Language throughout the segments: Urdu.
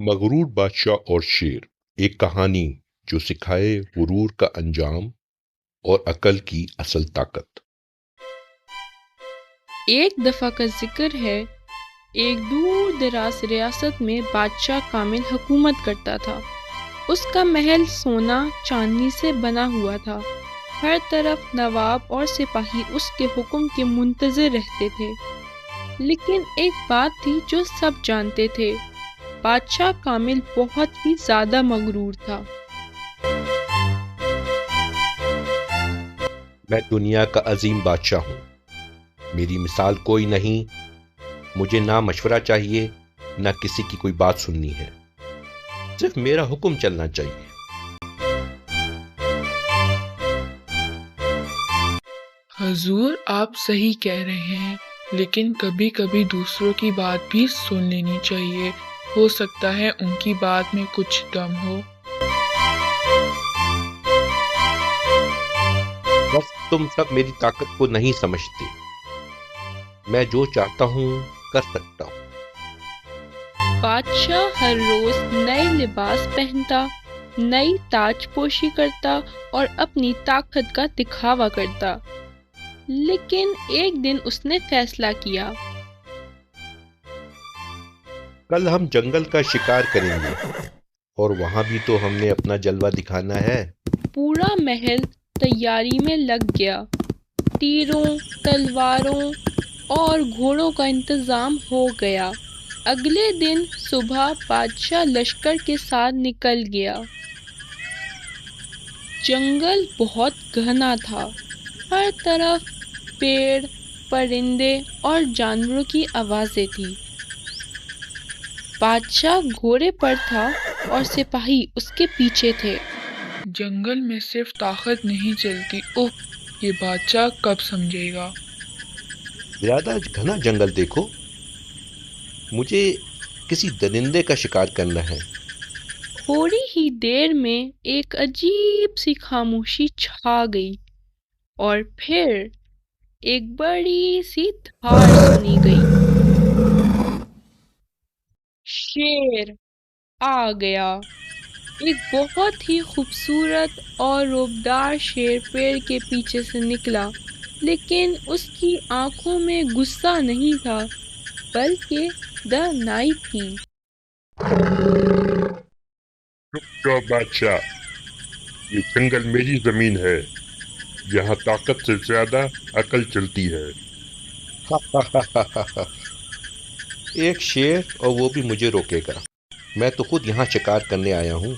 مغرور بادشاہ اور شیر، ایک کہانی جو سکھائے غرور کا انجام اور عقل کی اصل طاقت۔ ایک دفعہ کا ذکر ہے، ایک دور دراز ریاست میں بادشاہ کامل حکومت کرتا تھا۔ اس کا محل سونا چاندی سے بنا ہوا تھا۔ ہر طرف نواب اور سپاہی اس کے حکم کے منتظر رہتے تھے۔ لیکن ایک بات تھی جو سب جانتے تھے، بادشاہ کامل بہت ہی زیادہ مغرور تھا۔ میں دنیا کا عظیم بادشاہ ہوں، میری مثال کوئی نہیں، مجھے نہ مشورہ چاہیے نہ کسی کی کوئی بات سننی ہے، صرف میرا حکم چلنا چاہیے۔ حضور، آپ صحیح کہہ رہے ہیں، لیکن کبھی کبھی دوسروں کی بات بھی سن لینی چاہیے، ہو سکتا ہے ان کی بات میں کچھ دم ہو۔ بس تم سب میری طاقت کو نہیں سمجھتے، میں جو چاہتا ہوں کر سکتا ہوں۔ بادشاہ ہر روز نئے لباس پہنتا، نئی تاج پوشی کرتا اور اپنی طاقت کا دکھاوا کرتا۔ لیکن ایک دن اس نے فیصلہ کیا، کل ہم جنگل کا شکار کریں گے اور وہاں بھی تو ہم نے اپنا جلوہ دکھانا ہے۔ پورا محل تیاری میں لگ گیا۔ تیروں، تلواروں اور گھوڑوں کا انتظام ہو گیا۔ اگلے دن صبح بادشاہ لشکر کے ساتھ نکل گیا۔ جنگل بہت گھنا تھا، ہر طرف پیڑ، پرندے اور جانوروں کی آوازیں تھیں۔ بادشاہ گھوڑے پر تھا اور سپاہی اس کے پیچھے تھے۔ جنگل میں صرف طاقت نہیں چلتی، اوہ یہ بادشاہ کب سمجھے گا؟ زیادہ گھنا جنگل دیکھو، مجھے کسی درندے کا شکار کرنا ہے۔ تھوڑی ہی دیر میں ایک عجیب سی خاموشی چھا گئی اور پھر ایک بڑی سی دھاڑ سنی گئی۔ شیر آ گیا۔ ایک بہت ہی خوبصورت اور روبدار شیر پیڑ کے پیچھے سے نکلا، لیکن اس کی آنکھوں میں غصہ نہیں تھا بلکہ دانائی تھی۔ چپ جاؤ بادشاہ، یہ جنگل میری زمین ہے، یہاں طاقت سے زیادہ عقل چلتی ہے۔ ایک شیر اور وہ بھی مجھے روکے گا؟ میں تو خود یہاں شکار کرنے آیا ہوں،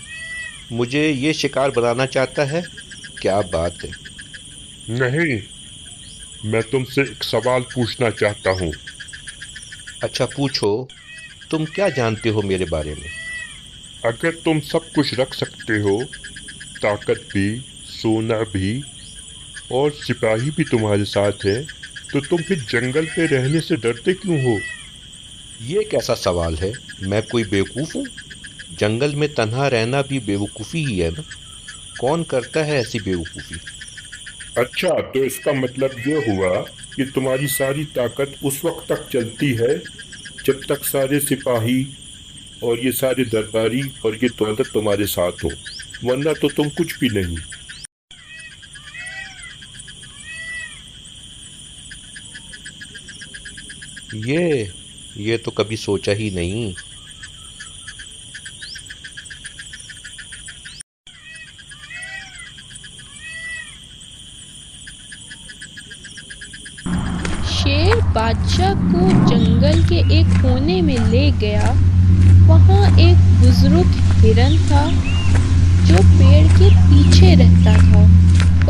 مجھے یہ شکار بنانا چاہتا ہے؟ کیا بات ہے؟ نہیں، میں تم سے ایک سوال پوچھنا چاہتا ہوں۔ اچھا پوچھو، تم کیا جانتے ہو میرے بارے میں؟ اگر تم سب کچھ رکھ سکتے ہو، طاقت بھی، سونا بھی اور سپاہی بھی تمہارے ساتھ ہے، تو تم پھر جنگل پہ رہنے سے ڈرتے کیوں ہو؟ یہ کیسا سوال ہے؟ میں کوئی بیوقوف ہوں؟ جنگل میں تنہا رہنا بھی بیوقوفی ہی ہے نا، کون کرتا ہے ایسی بیوقوفی؟ اچھا، تو اس کا مطلب یہ ہوا کہ تمہاری ساری طاقت اس وقت تک چلتی ہے جب تک سارے سپاہی اور یہ سارے درباری اور یہ دولت تمہارے ساتھ ہو، ورنہ تو تم کچھ بھی نہیں۔ یہ تو کبھی سوچا ہی نہیں۔ شیر بادشاہ کو جنگل کے ایک کونے میں لے گیا۔ وہاں ایک بزرگ ہرن تھا جو پیڑ کے پیچھے رہتا تھا۔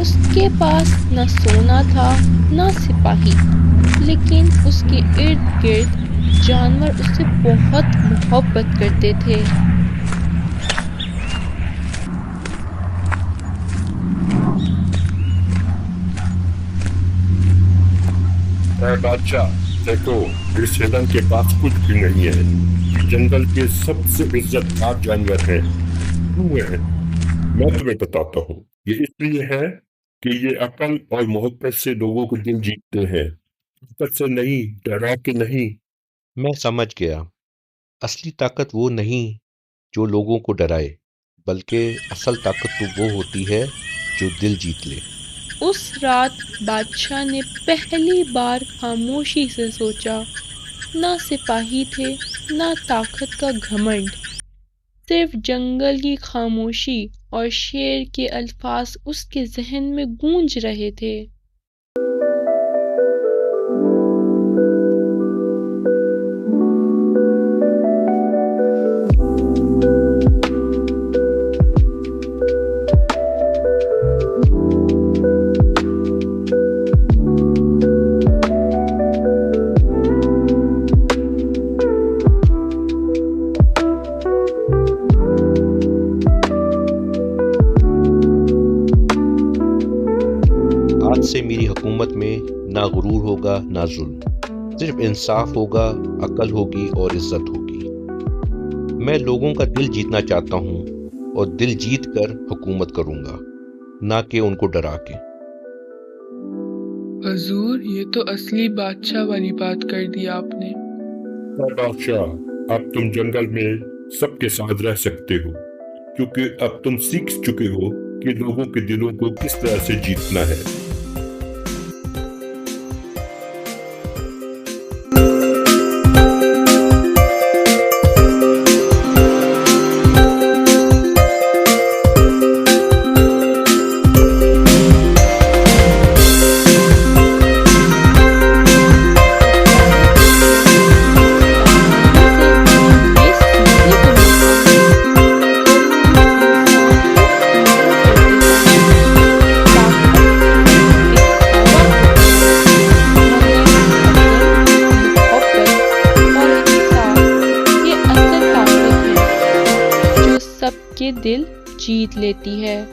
اس کے پاس نہ سونا تھا نہ سپاہی، لیکن اس کے ارد گرد جانور اس سے بہت محبت کرتے تھے۔ اے بادشاہ، دیکھو، اس ہرن کے پاس کچھ بھی نہیں ہے، یہ جنگل کے سب سے عزت دار جانور ہیں۔ کیوں ہے؟ میں تمہیں بتاتا ہوں، یہ اس لیے ہے کہ یہ عقل اور محبت سے لوگوں کو دل جیتتے ہیں، طاقت سے نہیں، ڈرا کے نہیں۔ میں سمجھ گیا، اصلی طاقت وہ نہیں جو لوگوں کو ڈرائے، بلکہ اصل طاقت تو وہ ہوتی ہے جو دل جیت لے۔ اس رات بادشاہ نے پہلی بار خاموشی سے سوچا۔ نہ سپاہی تھے، نہ طاقت کا گھمنڈ، صرف جنگل کی خاموشی اور شیر کے الفاظ اس کے ذہن میں گونج رہے تھے۔ آج سے میری حکومت میں نہ غرور ہوگا نہ ظلم، صرف انصاف ہوگا، عقل ہوگی اور عزت ہوگی۔ میں لوگوں کا دل جیتنا چاہتا ہوں اور دل جیت کر حکومت کروں گا، نہ کہ ان کو ڈرا کے۔ حضور، یہ تو اصلی بادشاہ والی بات کر دی آپ نے۔ اے بادشاہ، اب تم جنگل میں سب کے ساتھ رہ سکتے ہو، کیونکہ اب تم سیکھ چکے ہو کہ لوگوں کے دلوں کو کس طرح سے جیتنا ہے۔ کے دل جیت لیتی ہے۔